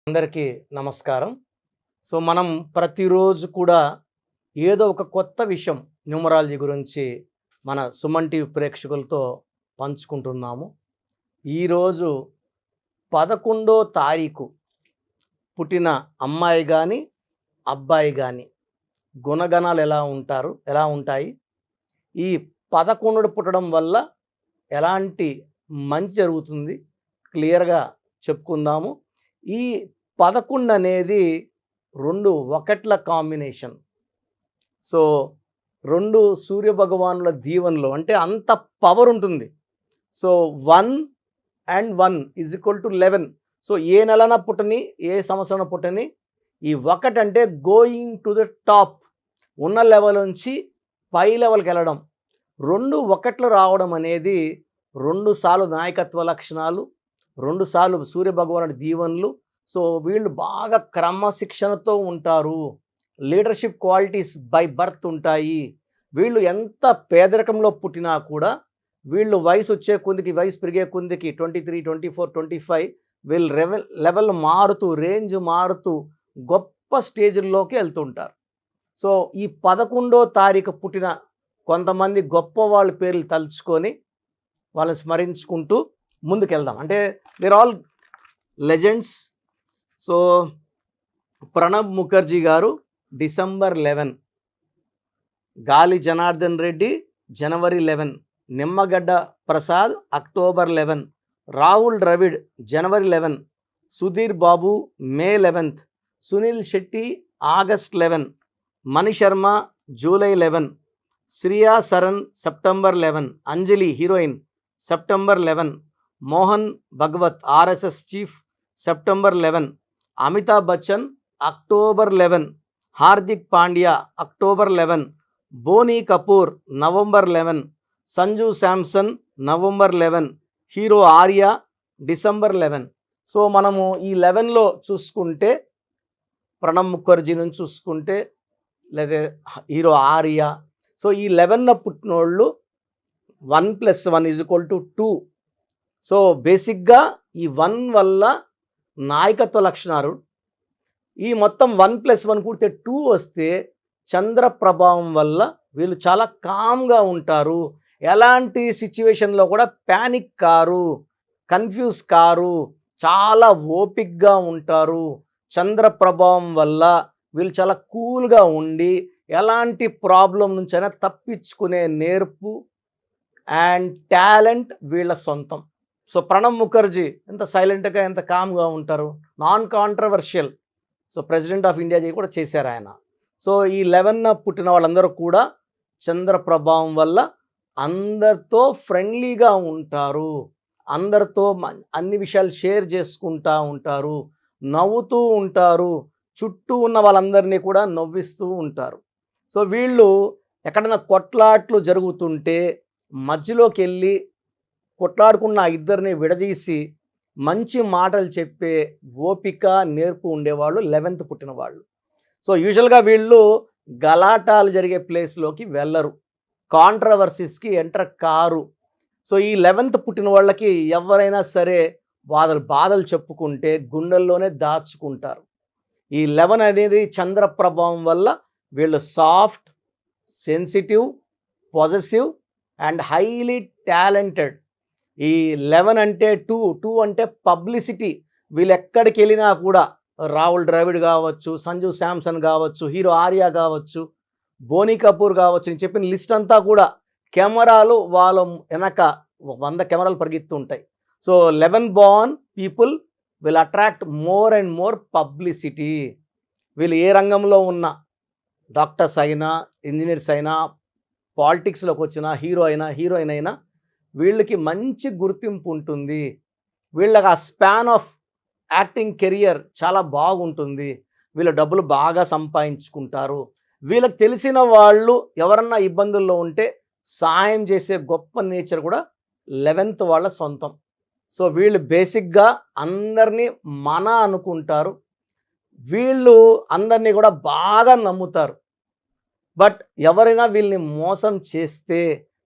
అందరికీ నమస్కారం. మనం ప్రతిరోజు కూడా ఏదో ఒక కొత్త విషయం న్యూమరాలజీ గురించి మన సుమన్ టీవీ ప్రేక్షకులతో పంచుకుంటున్నాము. ఈరోజు 11వ తారీఖు పుట్టిన అమ్మాయి కానీ అబ్బాయి కానీ గుణగణాలు ఎలా ఉంటాయి, ఈ 11 పుట్టడం వల్ల ఎలాంటి మంచి జరుగుతుంది క్లియర్గా చెప్పుకుందాము. ఈ 11 అనేది 2 ఒకట్ల కాంబినేషన్. సో 2 సూర్య భగవానుల దీవెనలో అంటే అంత పవర్ ఉంటుంది. So 1 and 1 = 11. సో ఏ నెలన పుట్టని, ఏ సంవత్సరం పుట్టని, ఈ 1 అంటే గోయింగ్ టు ద టాప్, ఉన్న లెవెల్ నుంచి పై లెవెల్కి వెళ్ళడం. 2 ఒకట్లు రావడం అనేది 2 సార్లు నాయకత్వ లక్షణాలు, 2 సార్లు సూర్య భగవానుడి దీవెనలు. సో వీళ్ళు బాగా క్రమశిక్షణతో ఉంటారు, లీడర్షిప్ క్వాలిటీస్ బై బర్త్ ఉంటాయి. వీళ్ళు ఎంత పేదరికంలో పుట్టినా కూడా వీళ్ళు వయసు వచ్చే కొద్దికి, వయసు పెరిగే కొద్దికి 23, 24, 25 వీళ్ళు లెవెల్ మారుతూ, రేంజ్ మారుతూ గొప్ప స్టేజ్ల్లోకి వెళ్తుంటారు. సో ఈ 11వ తారీఖు పుట్టిన కొంతమంది గొప్ప వాళ్ళ పేర్లు తలుచుకొని వాళ్ళని స్మరించుకుంటూ ముందుకెళ్దాం. అంటే there all legends. So Pranab Mukherjee గారు December 11, Gali Janardhan Reddy January 11, Nimmagadda Prasad October 11, Rahul Dravid January 11, Sudheer Babu May 11th, Suniel Shetty August 11, Mani Sharma July 11, Shriya Saran September 11, Anjali heroine September 11, Mohan Bhagwat RSS chief September 11, Amitabh Bachchan October 11, Hardik Pandya October 11, Boney Kapoor November 11, Sanju Samson November 11, hero Arya December 11. So మనము ఈ 11లో చూసుకుంటే ప్రణబ్ ముఖర్జీ నుంచి చూసుకుంటే, లేదా హీరో ఆర్య, సో ఈ 11న పుట్టినోళ్ళు 1 + 1 = 2. సో బేసిక్గా ఈ 1 వల్ల నాయకత్వ లక్షణాలు, ఈ మొత్తం 1 + 1 కూడితే 2 వస్తే చంద్ర ప్రభావం వల్ల వీళ్ళు చాలా కామ్గా ఉంటారు. ఎలాంటి సిచ్యువేషన్లో కూడా ప్యానిక్ కారు, కన్ఫ్యూజ్ కారు, చాలా ఓపిక్గా ఉంటారు. చంద్ర ప్రభావం వల్ల వీళ్ళు చాలా కూల్గా ఉండి ఎలాంటి ప్రాబ్లం నుంచైనా తప్పించుకునే నేర్పు అండ్ టాలెంట్ వీళ్ళ సొంతం. సో ప్రణబ్ ముఖర్జీ ఎంత సైలెంట్గా, ఎంత కామ్గా ఉంటారు, non controversial. So president of India కూడా చేశారు ఆయన. సో ఈ 11న పుట్టిన వాళ్ళందరూ కూడా చంద్ర ప్రభావం వల్ల అందరితో ఫ్రెండ్లీగా ఉంటారు, అందరితో అన్ని విషయాలు షేర్ చేసుకుంటూ ఉంటారు, నవ్వుతూ ఉంటారు, చుట్టూ ఉన్న వాళ్ళందరినీ కూడా నవ్విస్తూ ఉంటారు. సో వీళ్ళు ఎక్కడైనా కొట్లాట్లు జరుగుతుంటే మధ్యలోకి వెళ్ళి కొట్లాడుకున్న ఇద్దరిని విడదీసి మంచి మాటలు చెప్పే ఓపిక, నేర్పు ఉండేవాళ్ళు 11th పుట్టిన వాళ్ళు. సో యూజువల్గా వీళ్ళు గలాటాలు జరిగే ప్లేస్లోకి వెళ్ళరు, కాంట్రవర్సీస్కి ఎంటర్ కారు. సో ఈ 11th పుట్టిన వాళ్ళకి ఎవరైనా సరే బాధలు చెప్పుకుంటే గుండెల్లోనే దాచుకుంటారు. ఈ 11 అనేది చంద్ర ప్రభావం వల్ల వీళ్ళు soft, sensitive, positive and highly talented. ఈ 11 అంటే 2 అంటే పబ్లిసిటీ. వీళ్ళు ఎక్కడికి వెళ్ళినా కూడా రాహుల్ ద్రవిడ్ కావచ్చు, సంజు శాంసన్ కావచ్చు, హీరో ఆర్య కావచ్చు, బోనీ కపూర్ కావచ్చు, నేను చెప్పిన లిస్ట్ అంతా కూడా కెమెరాలు వాళ్ళ వెనక 100 కెమెరాలు పరిగెత్తుంటాయి. So 11 born people will attract more and more publicity. వీళ్ళు ఏ రంగంలో ఉన్న డాక్టర్స్ అయినా, ఇంజనీర్స్ అయినా, పాలిటిక్స్లోకి వచ్చిన హీరోయిన్ అయినా వీళ్ళకి మంచి గుర్తింపు ఉంటుంది. వీళ్ళకి ఆ స్పాన్ ఆఫ్ యాక్టింగ్ కెరియర్ చాలా బాగుంటుంది. వీళ్ళ డబ్బులు బాగా సంపాదించుకుంటారు. వీళ్ళకి తెలిసిన వాళ్ళు ఎవరన్నా ఇబ్బందుల్లో ఉంటే సాయం చేసే గొప్ప నేచర్ కూడా 11th వాళ్ళ సొంతం. సో వీళ్ళు బేసిక్గా అందరినీ అనుకుంటారు. వీళ్ళు అందరినీ కూడా బాగా నమ్ముతారు. బట్ ఎవరైనా వీళ్ళని మోసం చేస్తే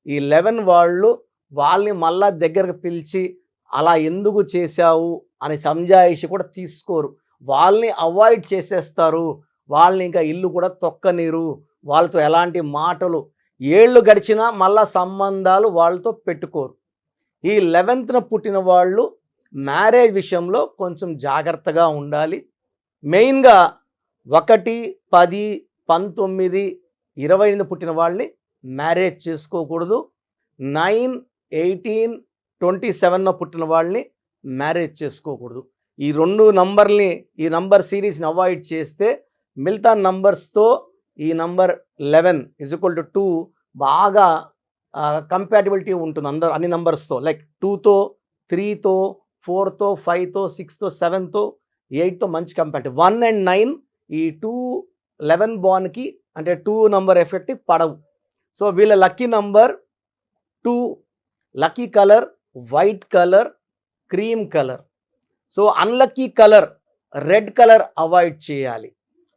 ఈ 11 వాళ్ళని మళ్ళా దగ్గరకు పిలిచి అలా ఎందుకు చేశావు అని సంజాయిషి కూడా తీసుకోరు. వాళ్ళని అవాయిడ్ చేసేస్తారు. వాళ్ళని ఇంకా ఇల్లు కూడా తొక్కనీరు. వాళ్ళతో ఎలాంటి మాటలు ఏళ్ళు గడిచినా మళ్ళా సంబంధాలు వాళ్ళతో పెట్టుకోరు. ఈ 11th పుట్టిన వాళ్ళు మ్యారేజ్ విషయంలో కొంచెం జాగ్రత్తగా ఉండాలి. మెయిన్గా 1, 10, 19, 28 పుట్టిన వాళ్ళని మ్యారేజ్ చేసుకోకూడదు. 9, 18, 27 పుట్టిన వాళ్ళని మ్యారేజ్ చేసుకోకూడదు. ఈ 2 నంబర్ని, ఈ నంబర్ సిరీస్ని అవాయిడ్ చేస్తే మిగతా నంబర్స్తో ఈ నంబర్ 11 = 2 బాగా కంపాటిబిలిటీ ఉంటుంది అన్ని నంబర్స్తో. లైక్ 2తో, 3తో, 4తో, 5తో, 6తో, 7తో, 8తో మంచి కంపాటిబిలిటీ. 1 and 9 ఈ 2, 11 బాన్కి అంటే 2 నంబర్ ఎఫెక్ట్ పడవు. సో వీళ్ళ lucky number 2, lucky colour white colour, cream colour. So unlucky colour red colour avoid చేయాలి.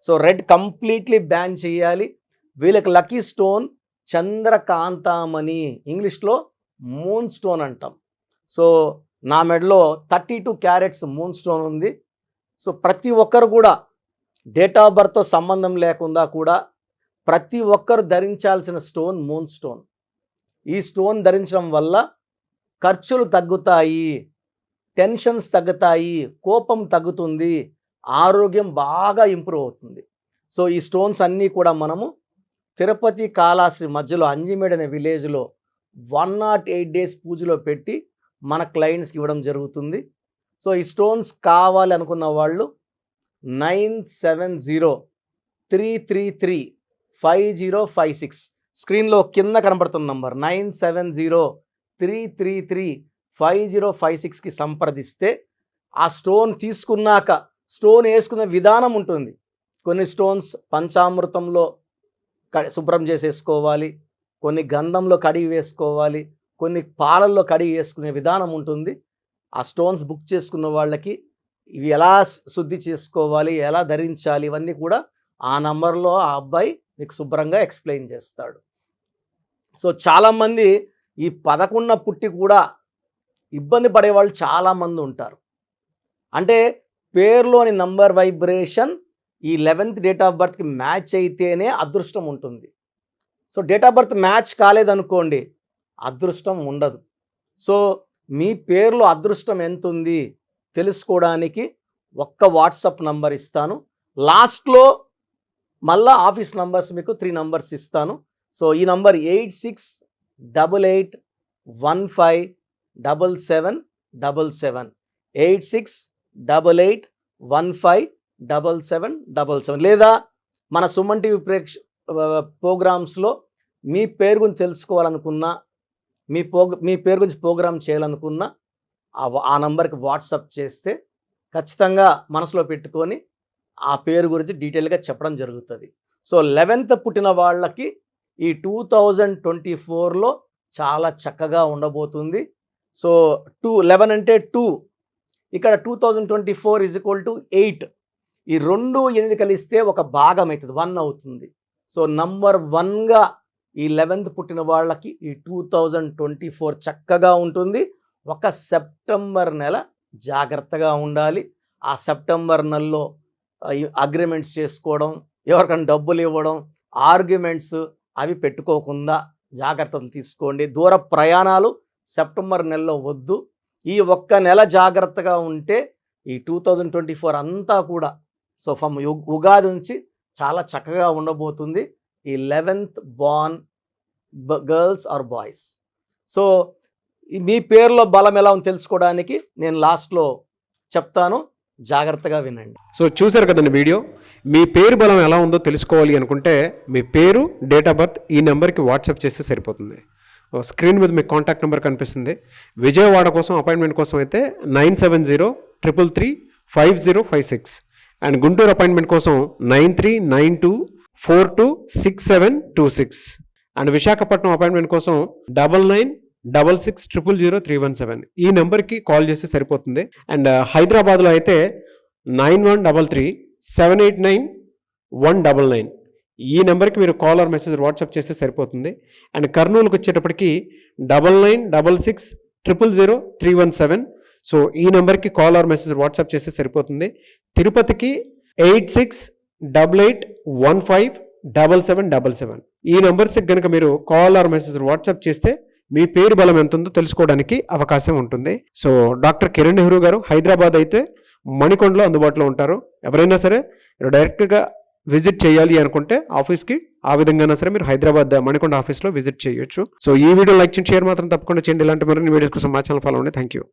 సో రెడ్ కంప్లీట్లీ బ్యాన్ చేయాలి. వీళ్ళకి లక్కీ స్టోన్ చంద్రకాంతామణి, ఇంగ్లీష్లో మూన్ స్టోన్ అంటాం. సో నా మెడలో 32 క్యారెట్స్ మూన్ స్టోన్ ఉంది. సో ప్రతి ఒక్కరు కూడా డేట్ ఆఫ్ బర్త్తో సంబంధం లేకుండా కూడా ప్రతి ఒక్కరు ధరించాల్సిన స్టోన్ మూన్ స్టోన్. ఈ స్టోన్ ధరించడం వల్ల ఖర్చులు తగ్గుతాయి, టెన్షన్స్ తగ్గుతాయి, కోపం తగ్గుతుంది, ఆరోగ్యం బాగా ఇంప్రూవ్ అవుతుంది. సో ఈ స్టోన్స్ అన్నీ కూడా మనము తిరుపతి కాళహస్తి మధ్యలో అంజిమేడ్ అనే విలేజ్లో 108 డేస్ పూజలో పెట్టి మన క్లయింట్స్కి ఇవ్వడం జరుగుతుంది. సో ఈ స్టోన్స్ కావాలి అనుకున్న వాళ్ళు 9703335056 స్క్రీన్లో కింద కనబడుతున్న నంబర్ 9703335056కి సంప్రదిస్తే ఆ స్టోన్ తీసుకున్నాక స్టోన్ వేసుకునే విధానం ఉంటుంది. కొన్ని స్టోన్స్ పంచామృతంలో శుభ్రం చేసేసుకోవాలి, కొన్ని గంధంలో కడిగి వేసుకోవాలి, కొన్ని పాలల్లో కడిగి వేసుకునే విధానం ఉంటుంది. ఆ స్టోన్స్ బుక్ చేసుకున్న వాళ్ళకి ఇవి ఎలా శుద్ధి చేసుకోవాలి, ఎలా ధరించాలి, ఇవన్నీ కూడా ఆ నంబర్లో ఆ అబ్బాయి మీకు శుభ్రంగా ఎక్స్ప్లెయిన్ చేస్తాడు. సో చాలామంది ఈ 11 పుట్టి కూడా ఇబ్బంది పడేవాళ్ళు చాలామంది ఉంటారు. అంటే పేరులోని నంబర్ వైబ్రేషన్ ఈ 11th డేట్ ఆఫ్ బర్త్కి మ్యాచ్ అయితేనే అదృష్టం ఉంటుంది. So date of birth match కాలేదనుకోండి, అదృష్టం ఉండదు. సో మీ పేరులో అదృష్టం ఎంత ఉంది తెలుసుకోవడానికి ఒక్క వాట్సాప్ నంబర్ ఇస్తాను. లాస్ట్లో మళ్ళా ఆఫీస్ నంబర్స్ మీకు 3 నంబర్స్ ఇస్తాను. సో ఈ నంబర్ 8688157777 8688157777 లేదా మన సుమన్ టీవీ ప్రోగ్రామ్స్లో మీ పేరు గురించి తెలుసుకోవాలనుకున్నా, మీ పేరు గురించి ప్రోగ్రామ్ చేయాలనుకున్నా ఆ నంబర్కి వాట్సాప్ చేస్తే ఖచ్చితంగా మనసులో పెట్టుకొని ఆ పేరు గురించి డీటెయిల్గా చెప్పడం జరుగుతుంది. సో 11th పుట్టిన వాళ్ళకి ఈ 2024లో చాలా చక్కగా ఉండబోతుంది. సో 11 అంటే 2, ఇక్కడ 2024 = 8. ఈ 2, 8 కలిస్తే ఒక భాగం అవుతుంది, 1 అవుతుంది. సో నంబర్ 1గా ఈ 11th పుట్టిన వాళ్ళకి ఈ 2024 చక్కగా ఉంటుంది. ఒక సెప్టెంబర్ నెల జాగ్రత్తగా ఉండాలి. ఆ సెప్టెంబర్ నెలలో అగ్రిమెంట్స్ చేసుకోవడం, ఎవరికైనా డబ్బులు ఇవ్వడం, ఆర్గ్యుమెంట్స్ అవి పెట్టుకోకుండా జాగ్రత్తలు తీసుకోండి. దూర ప్రయాణాలు సెప్టెంబర్ నెలలో వద్దు. ఈ ఒక్క నెల జాగ్రత్తగా ఉంటే ఈ 2024 అంతా కూడా సో ఫ్రమ్ ఉగాది నుంచి చాలా చక్కగా ఉండబోతుంది ఈ 11th born girls or boys. So మీ పేరులో బలం ఎలా ఉందో తెలుసుకోవడానికి నేను లాస్ట్లో చెప్తాను, జాగ్రత్తగా వినండి. సో చూసారు కదండి వీడియో. మీ పేరు బలం ఎలా ఉందో తెలుసుకోవాలి అనుకుంటే మీ పేరు, డేట్ ఆఫ్ బర్త్ ఈ నెంబర్కి వాట్సాప్ చేస్తే సరిపోతుంది. స్క్రీన్ మీద మీకు కాంటాక్ట్ నెంబర్ కనిపిస్తుంది. విజయవాడ కోసం అపాయింట్మెంట్ కోసం అయితే 9703335056 అండ్ గుంటూరు అపాయింట్మెంట్ కోసం 9392426726 అండ్ విశాఖపట్నం అపాయింట్మెంట్ కోసం 9966600317 ఈ నెంబర్కి కాల్ చేస్తే సరిపోతుంది. అండ్ హైదరాబాద్లో అయితే 9133789199 ఈ నెంబర్కి మీరు కాల్ ఆర్ మెసేజ్ వాట్సాప్ చేస్తే సరిపోతుంది. అండ్ కర్నూలుకి వచ్చేటప్పటికి 9966000317 సో ఈ నెంబర్కి కాల్ ఆర్ మెసేజ్ వాట్సాప్ చేస్తే సరిపోతుంది. తిరుపతికి 8688157777. ఈ నెంబర్స్కి కనుక మీరు కాల్ ఆర్ మెసేజ్ వాట్సాప్ చేస్తే మీ పేరు బలం ఎంత ఉందో తెలుసుకోవడానికి అవకాశం ఉంటుంది. సో డాక్టర్ కిరణ్ నెహ్రూ గారు హైదరాబాద్ అయితే మణికొండలో అందుబాటులో ఉంటారు. ఎవరైనా సరే డైరెక్ట్గా విజిట్ చేయాలి అనుకుంటే ఆఫీస్కి, ఆ విధంగా సరే మీరు హైదరాబాద్ మణికొండ ఆఫీస్లో విజిట్ చేయొచ్చు. సో ఈ వీడియో లైక్ చేయండి, షేర్ మాత్రం తప్పకుండా చేయండి. ఇలాంటి మరిన్ని వీడియోస్ కోసం మా ఛానల్ ఫాలో అవ్వండి. Thank you.